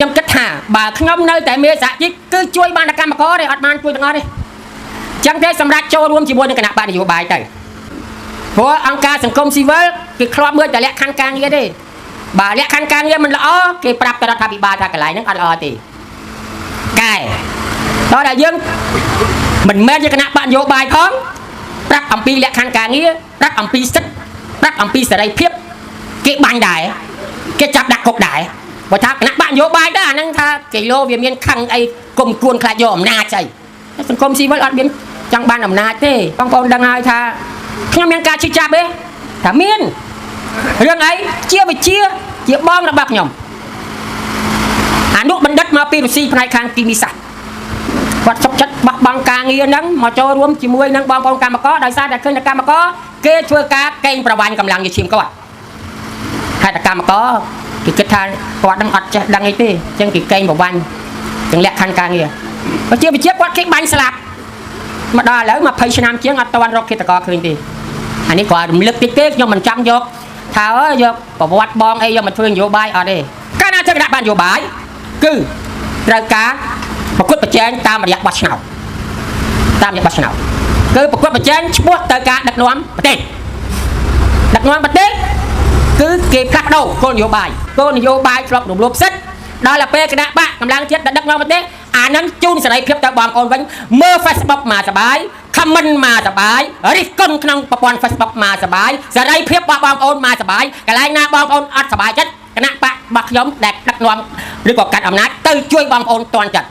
ខ្ញុំគិតថាបើខ្ញុំនៅតែមានសហជីពគឺជួយបានកម្មករទេអត់បានជួយទាំងអស់ទេចឹងទេសម្រាប់ចូលរួមជាមួយនឹងគណៈបកនយោបាយទៅព្រោះអង្គការសង្គមស៊ីវិលគេធ្លាប់មើលតែលក្ខខណ្ឌការងារទេបើលក្ខខណ្ឌការងារមិនល្អគេប្រាប់រដ្ឋាភិបាលថាកន្លែងហ្នឹងអត់ល្អទេកែដល់តែយើងមិនមែនជាគណៈបកនយោបាយផងប្រាប់អំពីលក្ខខណ្ឌការងារប្រាប់អំពីសិទ្ធិប្រាប់អំពីសេរីភាពគេបាញ់ដែរគេចាប់ដាក់គុកដែរបើថាគណៈបកនយោបាយទៅអាហ្នឹងថាគីឡូវាមានខឹងអីគុំគួនខ្លាចយកអំណាចអីសង្គមស៊ីវិលអត់មានចង់បានអំណាចទេបងប្អូនដឹងហើយថាខ្ញុំមានការជិះចាប់ទេថាមានរឿងអីជាវិជាជាបងរបស់ខ្ញុំអនុបណ្ឌិតមកពីរុស្ស៊ីផ្នែកខាងគីមីសាស្ត្រគាត់សុខចិត្តបោះបង់ការងារហ្នឹងមកចូលរួមជាមួយនឹងបងប្អូនកម្មករដោយសារតែឃើញតែកម្មករគេធ្វើការកេងប្រវ័ញ្ចកម្លាំងញើសឈាមគាត់ហើយតែកម្មករគេគិតថាគាត់នឹងអត់ចេះដឹងអីទេអញ្ចឹងគេកេងប្រវ័ញ្ចទាំងលក្ខខណ្ឌការងារបើជាវិជាគាត់គេបាញ់ស្លាប់មកដល់ឥឡូវ20ឆ្នាំជាងអត់ទាន់រកឃាតករឃើញទេអានេះគាត់រំលឹកតិចទេខ្ញុំមិនចាំយកថាយកប្រវត្តិបងអីយកមកធ្វើនយោបាយអត់ទេកាលណាធ្វើគណៈបកនយោបាយគឺត្រូវការប្រកួតប្រជែងតាមរយៈបោះឆ្នោតតាមរយៈបោះឆ្នោតគឺប្រកួតប្រជែងឈ្មោះទៅការដឹកនាំប្រទេសដឹកនាំប្រទេសគឺគេផ្លាស់ប្ដូរគោលនយោបាយធ្លាប់រំលោភសិទ្ធិដល់ទៅពេលគណៈបកកម្លាំងជាតិដឹកនាំប្រទេសអានឹងជូនសេរីភាពទៅបងប្អូនវិញមើល Facebook មកសបាយ comment មកសបាយរិះគន់ក្នុងប្រព័ន្ធ Facebook មកសបាយសេរីភាពរបស់បងប្អូនមកសបាយកន្លែងណាបងប្អូនអត់សបាយចិត្តគណៈបករបស់ខ្ញុំដែលដឹកនាំឬក៏កាត់អំណាចទៅជួយបងប្អូនតន់ចិត្ត